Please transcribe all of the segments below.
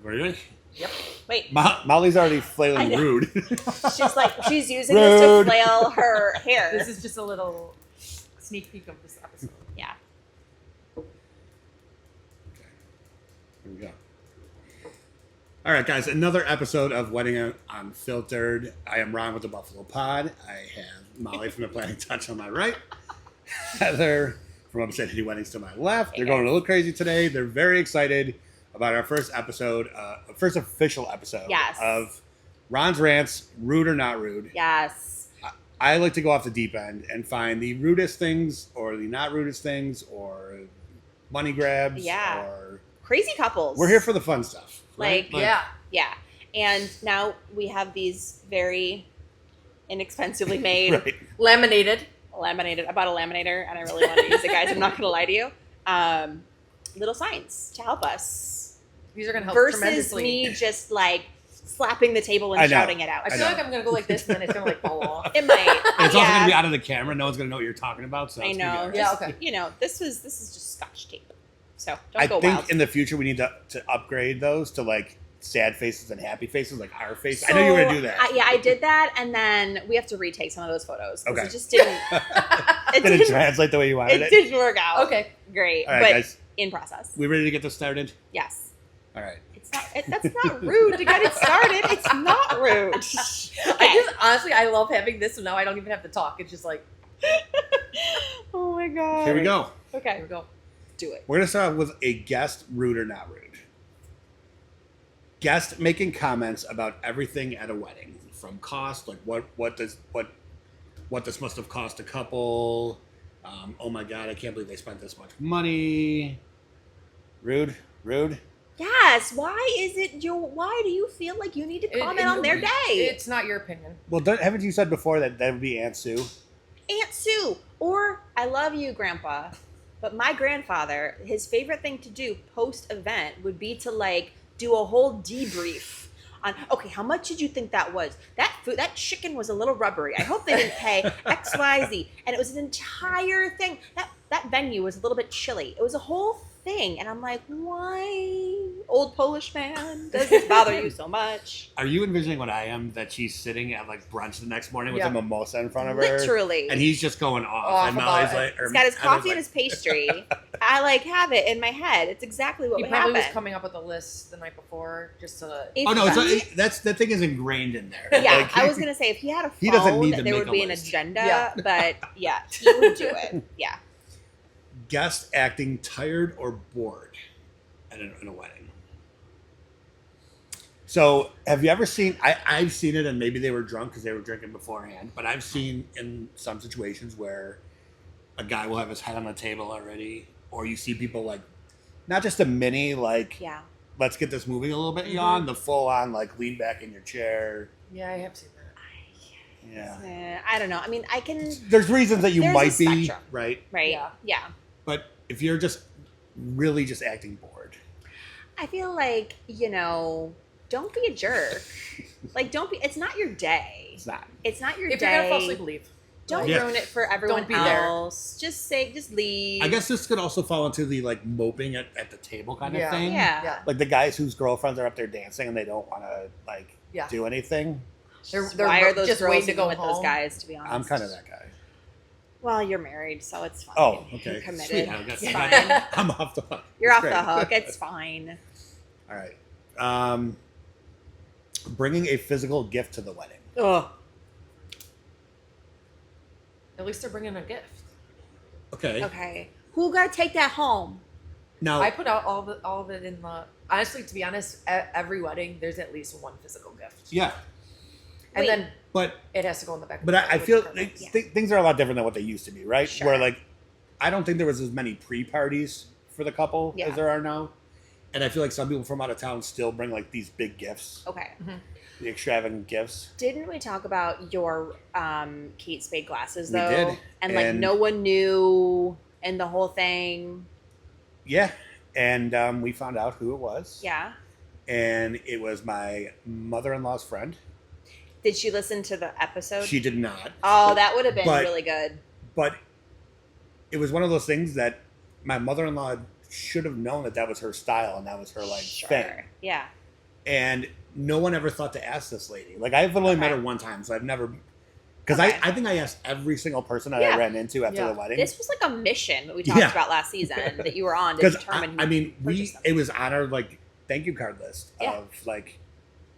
Really? Yep. Wait. Molly's already flailing rude. She's using this to flail her hair. This is just a little sneak peek of this episode. Yeah. Okay. Here we go. All right, guys. Another episode of Wedding Unfiltered. I am Ron with the Buffalo Pod. I have Molly from the Planning Touch on my right. Heather from Upstate Weddings to my left. They're going a little crazy today. They're very excited about our first episode, first official episode of Ron's Rants, Rude or Not Rude. Yes. I like to go off the deep end and find the rudest things or the not rudest things or money grabs or crazy couples. We're here for the fun stuff. Right? Yeah. And now we have these very inexpensively made Laminated. I bought a laminator and I really want to use it, guys. I'm not going to lie to you. Little signs to help us. These are going to help versus tremendously. Me just like slapping the table and shouting it out. I feel like I'm going to go like this and then it's going to like fall off. It might. And it's also going to be out of the camera. No one's going to know what you're talking about. So I know. Yeah, okay. You know, this is just Scotch tape. So don't go wild. I think in the future we need to upgrade those to like sad faces and happy faces, like our face. So, I know you were going to do that. I did that, and then we have to retake some of those photos. Okay. It just didn't. It didn't translate the way you wanted it. It didn't work out. Okay. Great. All right, but guys. In process. We ready to get this started? Yes. All right. That's not rude to get it started. It's not rude. Okay. I love having this, so now I don't even have to talk. It's just like. Oh my god. Here we go. Okay. Here we go. Do it. We're going to start with a guest, rude or not rude. Guest making comments about everything at a wedding, from cost, like what this must have cost a couple. Oh my god, I can't believe they spent this much money. Rude. Yes. Why do you feel like you need to comment on their day? It's not your opinion. Well, haven't you said before that would be Aunt Sue? Aunt Sue. Or, I love you, Grandpa. But my grandfather, his favorite thing to do post-event would be to like do a whole debrief on, okay, how much did you think that was? That chicken was a little rubbery. I hope they didn't pay X, Y, Z. And it was an entire thing. That venue was a little bit chilly. It was a whole thing. And I'm like, why, old Polish man, does this bother you so much? Are you envisioning what I am? That she's sitting at like brunch the next morning with a mimosa in front of her? Literally. And he's just going off. And Molly's like, he's got his coffee and his pastry. I like have it in my head. It's exactly what would happen. He probably was coming up with a list the night before just to... that thing is ingrained in there. Yeah, like, I was going to say, if he had a phone, doesn't need to there make would be a an list. agenda, but yeah, he would do it. Yeah. Guest acting tired or bored at a wedding. So, have you ever seen? I've seen it, and maybe they were drunk because they were drinking beforehand. But I've seen in some situations where a guy will have his head on the table already, or you see people like, not just a mini like, let's get this moving a little bit, yawn, the full on like lean back in your chair. Yeah, I have seen that. Yeah. I don't know. I mean, I can. There's reasons that you might be right. Right. Yeah. But if you're just really just acting bored, I feel like, don't be a jerk. Like, don't be. It's not your day. It's not. It's not your day. If you're gonna fall asleep, leave. Don't ruin it for everyone else. There. Just leave. I guess this could also fall into the like moping at the table kind of thing. Yeah. Like the guys whose girlfriends are up there dancing and they don't want to like do anything. Why are those just girls waiting to go with those guys? To be honest, I'm kind of that guy. Well, you're married, so it's fine. Oh, okay. You're committed. It's fine. I'm off the hook. You're off the hook. It's fine. All right. Bringing a physical gift to the wedding. Ugh. At least they're bringing a gift. Okay. Who got to take that home? No. I put out all of it in the... Honestly, to be honest, at every wedding, there's at least one physical gift. Yeah. And then but it has to go in the back. But I feel things are a lot different than what they used to be, right? Sure. Where like, I don't think there was as many pre-parties for the couple as there are now. And I feel like some people from out of town still bring like these big gifts. Okay. Mm-hmm. The extravagant gifts. Didn't we talk about your Kate Spade glasses though? We did. And like no one knew and the whole thing. Yeah. And we found out who it was. Yeah. And it was my mother-in-law's friend. Did she listen to the episode? She did not. Oh, that would have been really good. But it was one of those things that my mother-in-law should have known that was her style and that was her thing. Yeah. And no one ever thought to ask this lady. Like, I've only met her one time, so I've never... Because I think I asked every single person that I ran into after the wedding. This was like a mission that we talked about last season that you were on to determine who it was on our, like, thank you card list of, like...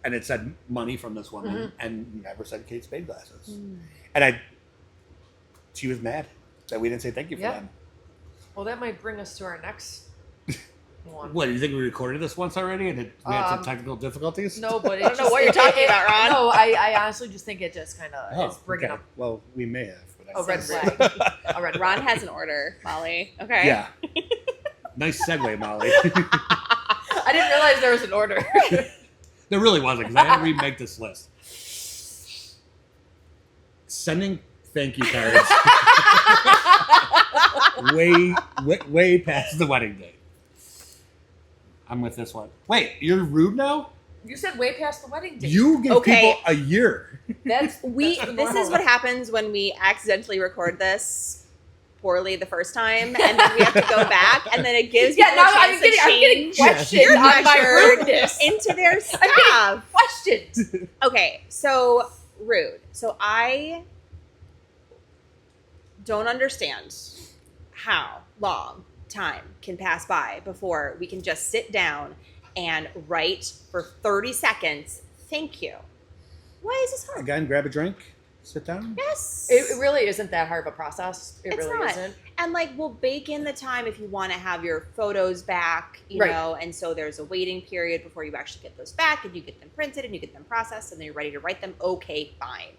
And it said money from this woman and never said Kate Spade glasses. And she was mad that we didn't say thank you for them. Well, that might bring us to our next one. What, do you think we recorded this once already and we had some technical difficulties? No, but I don't know what you're talking about, Ron. No, I honestly just think it just kind of is bringing up Well, we may have. a red flag. A red Ron has an order, Molly. Okay. Yeah. Nice segue, Molly. I didn't realize there was an order. There really wasn't, because I had to remake this list. Sending thank you cards way past the wedding day. I'm with this one. Wait, you're rude now? You said way past the wedding date. You give people a year. That's This is what happens when we accidentally record this poorly the first time, and then we have to go back, and then it gives people a chance to change questioned your on my measure rudeness. into their stuff. I'm getting questioned. Okay, so rude. So I don't understand how long time can pass by before we can just sit down and write for 30 seconds, thank you. Why is this hard? Again, grab a drink, sit down. Yes. It really isn't that hard of a process. It It's really not. isn't. And like we'll bake in the time if you want to have your photos back, you know, and so there's a waiting period before you actually get those back and you get them printed and you get them processed and then you're ready to write them. Okay, fine.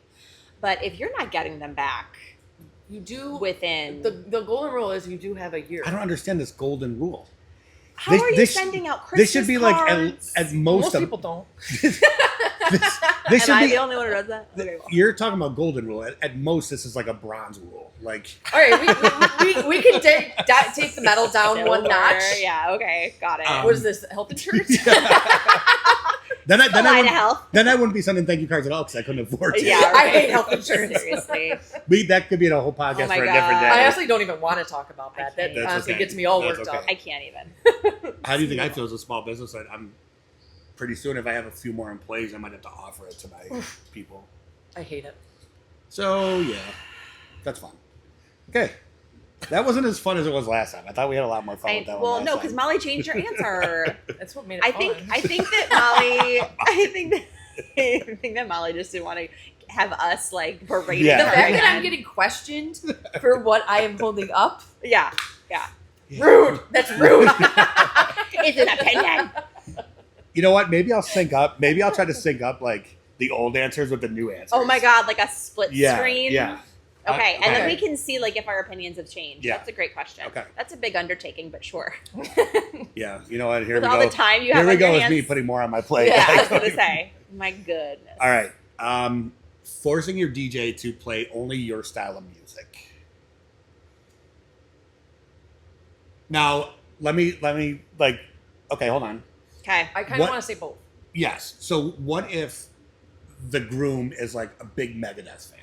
But if you're not getting them back, You do within the golden rule is you do have a year. I don't understand this golden rule. How are you sending out Christmas This should be cards? like at most Most of, people don't. this Am should I be the only one who does that? Okay, well. You're talking about golden rule. At most, this is like a bronze rule. Like, All right, we can take the metal down one Silver. notch. Yeah, okay, got it. What is this? Health insurance? then Line of health. I wouldn't be sending thank you cards at all because I couldn't afford to. Yeah, I hate health insurance. Seriously. That could be a whole podcast Oh my for a God. different day. I honestly don't even want to talk about that. That That's honestly okay. gets me all That's worked okay. up. I can't even. How do you think I feel as a small business? I'm pretty soon, if I have a few more employees, I might have to offer it to my people. I hate it. So, yeah, that's fun. Okay. That wasn't as fun as it was last time. I thought we had a lot more fun with that one. Well, last no, time. because Molly changed your answer. That's what made it I fun. think that Molly. I think that Molly just didn't want to have us like berating Yeah. The her fact that again. I'm getting questioned for what I am holding up, Yeah. rude. That's rude. It's an opinion. You know what? Maybe I'll sync up. Maybe I'll try to sync up like the old answers with the new answers. Oh my God, like a split Yeah. screen. Yeah. Okay, and then Okay. we can see like if our opinions have changed. Yeah. That's a great question. Okay. That's a big undertaking, but sure. Yeah. You know what? Here With we all go. the time you Here have we on go your with hands. me putting more on my plate. Yeah, I was gonna say. My goodness. All right. Forcing your DJ to play only your style of music. Now, let me like. Okay, hold on. Okay. I kind of What- want to say both. Yes. So, what if the groom is like a big Megadeth fan,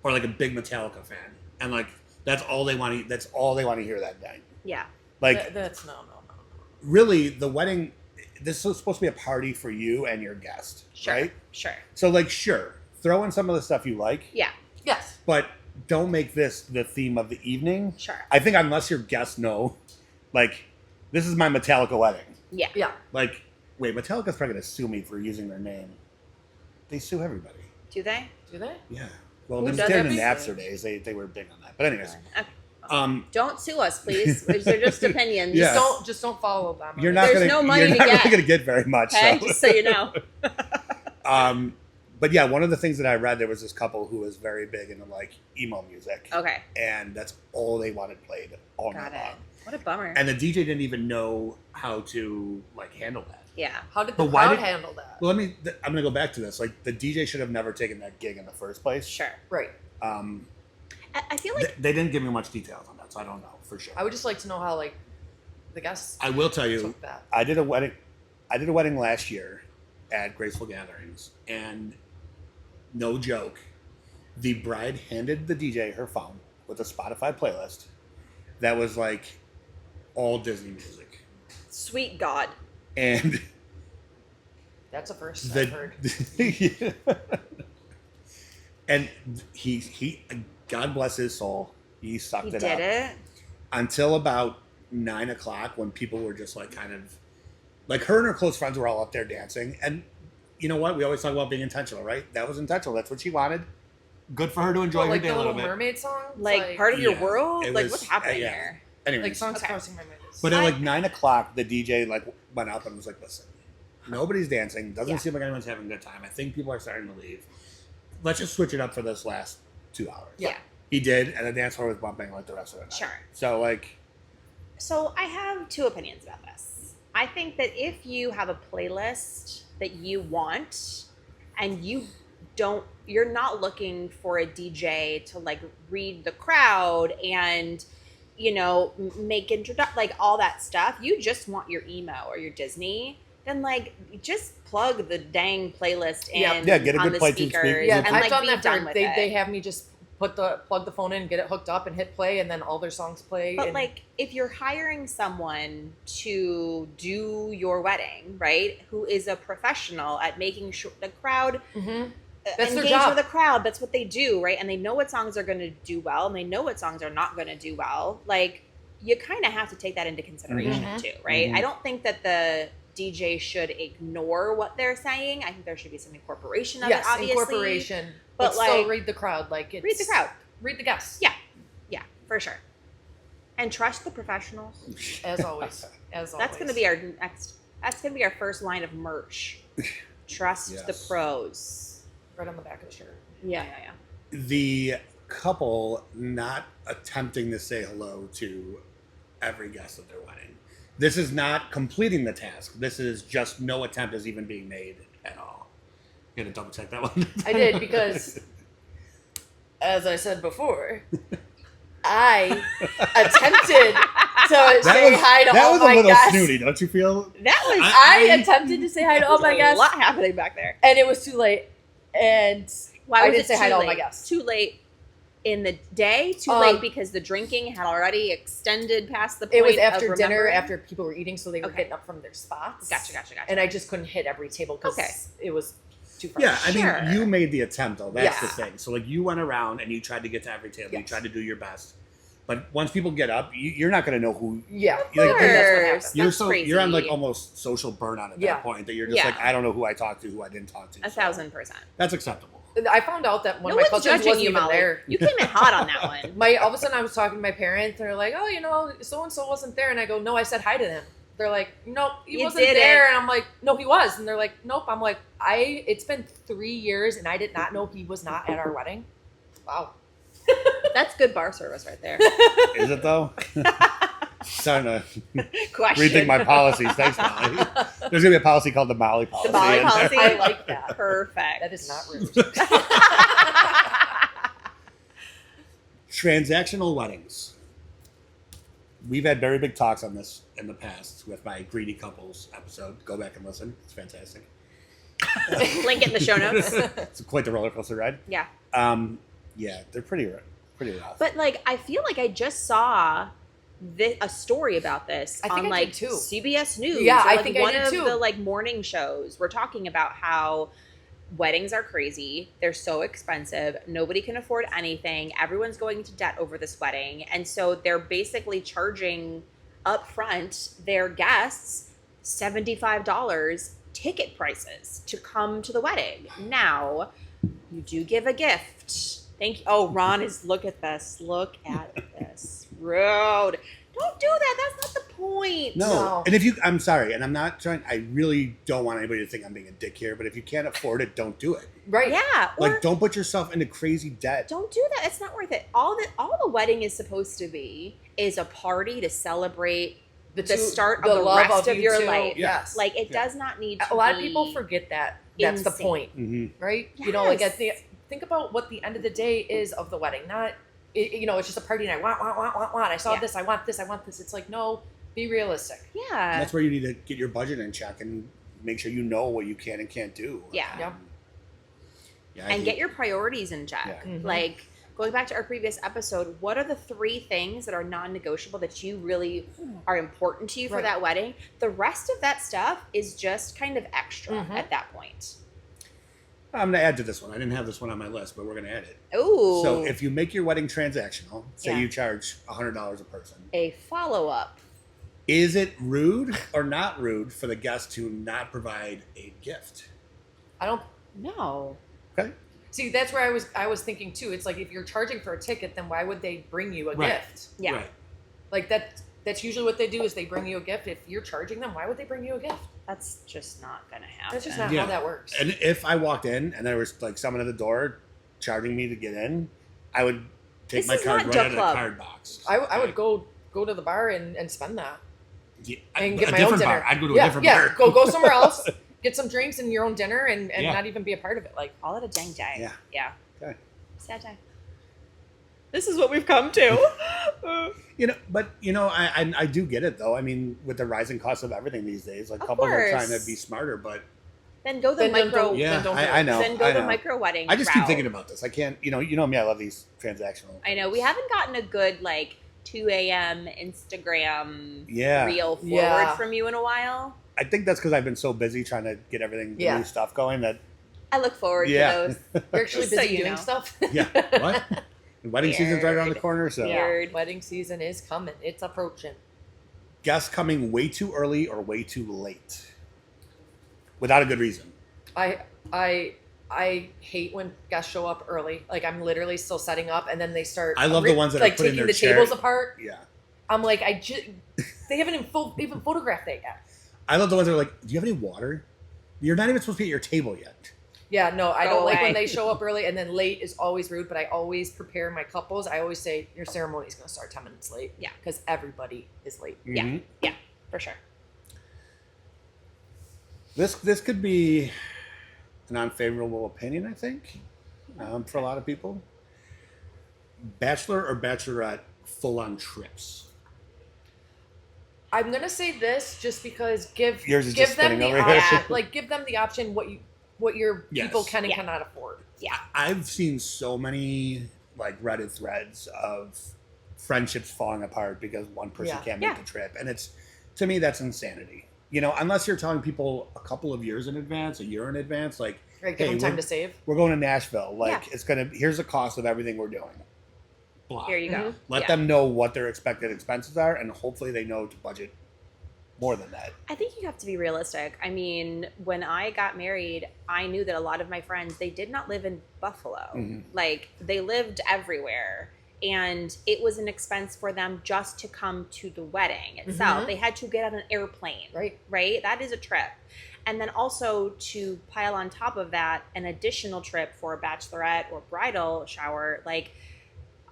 or like a big Metallica fan, and like that's all they want to. That's all they want to hear that night. Yeah. Like, That's no. really, the wedding. This is supposed to be a party for you and your guest, Sure. right? Sure. So, like, sure, throw in some of the stuff you like, Yeah. Yes. but don't make this the theme of the evening. Sure. I think unless your guests know, like, this is my Metallica wedding. Yeah. Yeah. Like, wait, Metallica's probably going to sue me for using their name. They sue everybody. Do they? Do they? Yeah. Well, Who in does the everything? Napster days, they were big on that. But anyways, Okay. Don't sue us, please. They're just opinions. Yeah. Just don't follow them. you're not There's gonna, no money you're to not get. really going to get very much. Okay, So. just so you know. But yeah, one of the things that I read, there was this couple who was very big into like emo music. Okay. And that's all they wanted played all Got night it. long. What a bummer. And the DJ didn't even know how to like handle that. Yeah. How did the But why crowd did- handle that? Well, I'm going to go back to this. Like, the DJ should have never taken that gig in the first place. Sure. Right. I feel like They didn't give me much details on that, so I don't know for sure. I would just like to know how like the guests I will tell you, took that. I did a wedding last year at Graceful Gatherings, and no joke, the bride handed the DJ her phone with a Spotify playlist that was like all Disney music. sweet God. And That's a first The- I've heard. And he, God bless his soul, he sucked He it did up it. until about 9 o'clock when people were just like kind of like her and her close friends were all up there dancing. And you know what? We always talk about being intentional, right? That was intentional. That's what she wanted. Good for her to enjoy Well, her like day the a little Little bit. Mermaid song, Like part of your Yeah, world. it Like was- what's happening yeah. here? Anyways, like songs Okay. crossing my mind. but at like 9 o'clock, the DJ like went up and was like, "Listen, nobody's dancing. Doesn't Yeah. seem like anyone's having a good time. I think people are starting to leave. Let's just switch it up for this last 2 hours." Yeah. He did, and the dance floor was bumping like the rest of the night. Sure. So like, So I have two opinions about this. I think that if you have a playlist that you want and you're not looking for a DJ to like read the crowd and make like all that stuff. You just want your emo or your Disney. Then like just plug the dang playlist in. Yeah, get a on good the play to speakers speak- Yeah, and I've like done be that. done with They it. have me just plug the phone in, get it hooked up, and hit play, and then all their songs play. But and, like, if you're hiring someone to do your wedding, right, who is a professional at making sure the crowd Mhm. That's their engage job. with the crowd, that's what they do, right? And they know what songs are going to do well, and they know what songs are not going to do well. Like, you kind of have to take that into consideration Mhm. too, right? Mhm. I don't think that the DJ should ignore what they're saying. I think there should be some incorporation of yes, it, obviously. incorporation, but, but still like, read the crowd. Like it's, Read the crowd. read the guests. Yeah, for sure. And trust the professionals. As always. As always. That's going to be our next. That's going to be our first line of merch. Trust the Yes. pros. right on the back of the shirt. Yeah. the couple not attempting to say hello to every guest at their wedding. This is not completing the task. This is just no attempt is even being made at all. You had to double check that one. I did because, as I said before, I attempted to say hi to that all was my a little guests. snooty, don't you feel? That was. I attempted to say hi to all my a guests, lot happening back there. and it was too late. And Why I was did it say hi too to all late? my guests. Too late in the day. Too Um, late because the drinking had already extended past the point. It was of after dinner, remembering? after people were eating, so they were Okay. getting up from their spots. Gotcha. And I just couldn't hit every table because Okay. it was too fresh. Yeah, I Sure. mean, you made the attempt, though. That's the Yeah. thing. So, like, you went around and you tried to get to every table. You Yes. tried to do your best. But once people get up, you're not going to know who. Yeah. Of Like, course. that's what happened. You're That's crazy. you're on like almost social burnout at Yeah. that point that you're just Yeah. like, I don't know who I talked to, who I didn't talk to. 1,000%. That's acceptable. I found out that one No of my one's cousins judging wasn't you, even Molly. there. You came in hot on that one. All of a sudden, I was talking to my parents, and they're like, "Oh, so and so wasn't there," and I go, "No, I said hi to him." They're like, "No, he You wasn't didn't. there," and I'm like, "No, he was," and they're like, "Nope." I'm like, It's been 3 years, and I did not know he was not at our wedding. Wow. That's good bar service right there. Is it though? Starting to Question. rethink my policies. Thanks, Molly. There's gonna be a policy called the Molly policy. The Molly in there. policy. I like that. Perfect. That is not rude. Transactional weddings. We've had very big talks on this in the past with my greedy couples episode. Go back and listen. It's fantastic. Link it in the show notes. It's quite the roller coaster ride. Yeah. Yeah, they're pretty rough. But like, I feel like I just saw a story about this I think on I like did too. CBS News. Yeah, or, I like, think I one did of too. the like morning shows. We're talking about how weddings are crazy. They're so expensive. Nobody can afford anything. Everyone's going into debt over this wedding, and so they're basically charging upfront their guests $75 ticket prices to come to the wedding. Now, you do give a gift. Thank you. Oh, Ron is, look at this. Look at this. Rude. Don't do that. That's not the point. No. And if you, I'm sorry, and I'm not trying, I really don't want anybody to think I'm being a dick here, but if you can't afford it, don't do it. Right. Yeah. Or Like, don't put yourself into crazy debt. don't do that. It's not worth it. All the wedding is supposed to be is a party to celebrate the start of the love rest of you your two. life. Yes. Like, it does not need to a lot of be people forget that. That's the insane. point, Mm-hmm. right? You know, like Yes. think about what the end of the day is of the wedding. Not, it's just a party night. Want. I saw Yeah. this. I want this. It's like, no, be realistic. Yeah. That's where you need to get your budget in check and make sure you know what you can and can't do. Yeah. Yep. Yeah, I And hate- get your priorities in check. Yeah. Mhm. Like, going back to our previous episode, what are the 3 things that are non-negotiable that you really are important to you for Right. that wedding? The rest of that stuff is just kind of extra Mhm. at that point. I'm going to add to this one. I didn't have this one on my list, but we're going to add it. Ooh. So if you make your wedding transactional, say Yeah. you charge $100 a person, a follow-up. is it rude or not rude for the guest to not provide a gift? I don't No. Okay. see. That's where I was thinking too. It's like if you're charging for a ticket, then why would they bring you a Right. gift? Yeah. Right. Like that's usually what they do is they bring you a gift. If you're charging them, why would they bring you a gift? That's just not going to happen. That's just not Yeah. how that works. And if I walked in and there was like someone at the door charging me to get in, I would take This my is card not right Duck out of the Club. card box. I would go to the bar and spend that Yeah, and a get my own different dinner. bar. I'd go to yeah, a different yeah. bar. Go somewhere else. Get some drinks and your own dinner and Yeah. not even be a part of it. Like Call it a dang day. Yeah. Yeah. Okay. Sad day. This is what we've come to. I do get it though. I mean, with the rising cost of everything these days, like Of couples are trying course. to be smarter, but Then go the Then micro. don't- yeah, don't do I it. know. Then go I the know. micro wedding. I just keep route. thinking about this. I can't, you know me, I love these transactional. I know we haven't gotten a good 2 a.m. Instagram Yeah. reel forward Yeah. from you in a while. I think that's because I've been so busy trying to get everything, the Yeah. new stuff going that, I look forward Yeah. to those. you're actually Just so busy you doing know. stuff. yeah, what? And wedding season's right around the Weird. corner, so Yeah. Weird. Wedding season is coming. It's approaching. guests coming way too early or way too late without a good reason. I hate when guests show up early. Like I'm literally still setting up, and then they start. I love the ones that are like putting taking their the chair- tables apart. Yeah. I'm like, they haven't even photographed that yet. I love the ones that are like, do you have any water? You're not even supposed to be at your table yet. Yeah, no, I Go don't like away. when they show up early, and then late is always rude. But I always prepare my couples. I always say your ceremony is going to start 10 minutes late. Yeah. because everybody is late. Yeah. Mhm. Yeah, for sure. This could be an unfavorable opinion, I think, for a lot of people. Bachelor or bachelorette full-on trips. I'm gonna say this just because give Yours is give just them spinning the over here. option, like give them the option what your Yes. people can and Yeah. cannot afford. Yeah. I've seen so many Reddit threads of friendships falling apart because one person Yeah. can't make Yeah. the trip, and to me that's insanity. Unless you're telling people a couple of years in advance, a year in advance, like, Right, give Hey, them time we're- to save. we're going to Nashville, Yeah. here's the cost of everything we're doing. Blah. Here you go. Let Yeah. them know what their expected expenses are, and hopefully they know to budget more than that. I think you have to be realistic. I mean, when I got married, I knew that a lot of my friends, they did not live in Buffalo. Mhm. They lived everywhere. And it was an expense for them just to come to the wedding itself. Mhm. They had to get on an airplane, Right. That is a trip. And then also to pile on top of that, an additional trip for a bachelorette or bridal shower,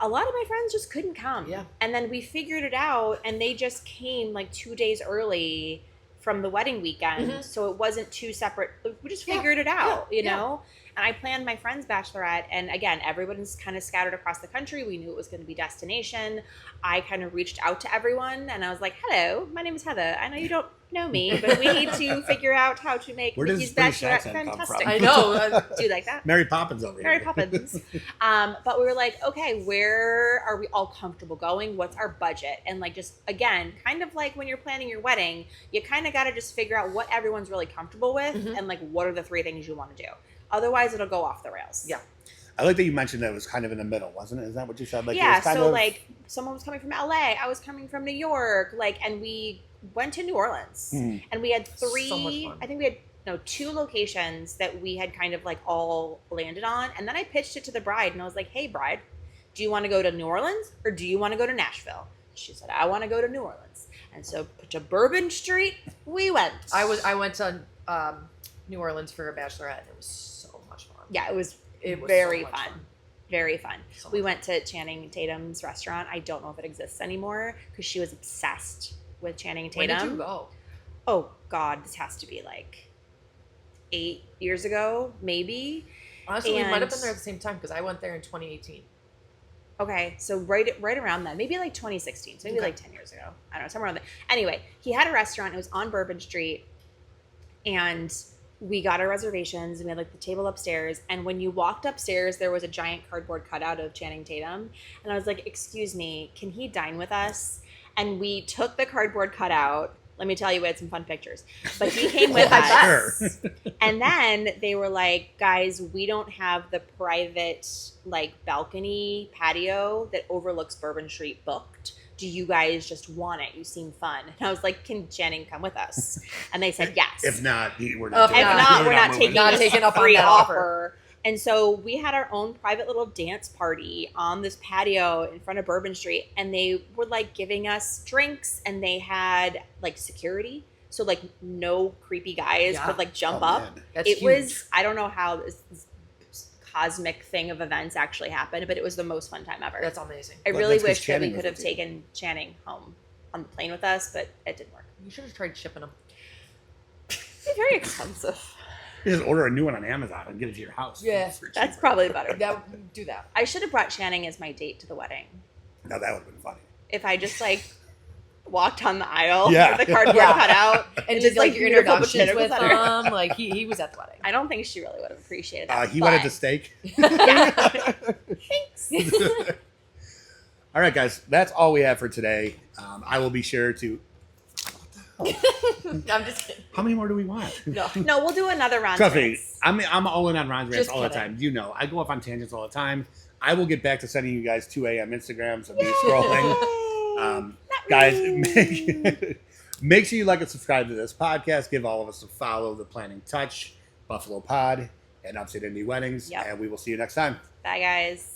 a lot of my friends just couldn't come. Yeah. And then we figured it out, and they just came 2 days early from the wedding weekend. Mhm. So it wasn't two separate, we just Yeah. figured it out, Yeah. you know? And I planned my friend's bachelorette, and again, everyone's kind of scattered across the country. We knew it was going to be destination. I kind of reached out to everyone, and I was like, hello, my name is Heather. I know you don't know me, but we need to figure out how to make Where does Nikki's this British bachelorette accent come fantastic. from? I know. Do you like that? Mary Poppins over Mary here. Poppins. But we were like, okay, where are we all comfortable going? What's our budget? And just, again, kind of like when you're planning your wedding, you kind of got to just figure out what everyone's really comfortable with Mhm. and what are the 3 things you want to do. Otherwise, it'll go off the rails. Yeah. I like that you mentioned that it was kind of in the middle, wasn't it? Is that what you said? It Yeah, was kind so of, someone was coming from LA, I was coming from New York, and we went to New Orleans. Hmm. And we had So much fun. I think we had 2 locations that we had kind of all landed on. And then I pitched it to the bride, and I was like, hey, bride, do you want to go to New Orleans or do you want to go to Nashville? She said, I want to go to New Orleans. And so to Bourbon Street, we went. I went to New Orleans for a bachelorette, and it was so much fun. Yeah, it was It was very so much fun. Very fun. So We much went to Channing Tatum's restaurant. I don't know if it exists anymore because she was obsessed with Channing When Tatum. did you go? Oh God, this has to be 8 years ago, maybe. Honestly, we might have And- been there at the same time because I went there in 2018. Okay, so right around then, maybe 2016, so maybe Okay. 10 years ago. I don't know, somewhere around there. Anyway, he had a restaurant. It was on Bourbon Street, and we got our reservations and we had like the table upstairs. And when you walked upstairs, there was a giant cardboard cutout of Channing Tatum. And I was like, excuse me, can he dine with us? And we took the cardboard cutout. Let me tell you, we had some fun pictures. But he came with us. Sure. And then they were like, guys, we don't have the private like balcony patio that overlooks Bourbon Street booked. Do you guys just want it? You seem fun. And I was like, can Channing come with us? And they said yes. If not, we're not. If not, we're not moving. taking up on free that offer. And so we had our own private little dance party on this patio in front of Bourbon Street. And they were like giving us drinks and they had like security. So like no creepy guys could like jump up. Man. That's It huge. was, I don't know how this cosmic thing of events actually happened, but it was the most fun time ever. That's amazing. I Well, really that's 'cause wish that we Channing could was have with you. taken Channing home on the plane with us, but it didn't work. You should have tried shipping them. It's very expensive. You just order a new one on Amazon and get it to your house. Yeah. For That's cheaper. probably better. Do that. I should have brought Channing as my date to the wedding. No, that would have been funny. If I just like walked on the aisle Yeah. with the cardboard Yeah. cut out And just did like your beautiful introductions peanut with butter. him. Like he was at the wedding. I don't think she really would have appreciated that. He but- wanted the steak. Yeah. Thanks. All right, guys, that's all we have for today. I will be sure to. I'm just kidding. How many more do we want? No. No, we'll do another round. Trust me, I'm all in on Ron's rants Just all the kidding. time. You know, I go off on tangents all the time. I will get back to sending you guys 2 a.m. Instagrams of me scrolling. Guys, make sure you like and subscribe to this podcast. Give all of us a follow. The Planning Touch, Buffalo Pod, and Upstate Indie Weddings. Yep. And we will see you next time. Bye, guys.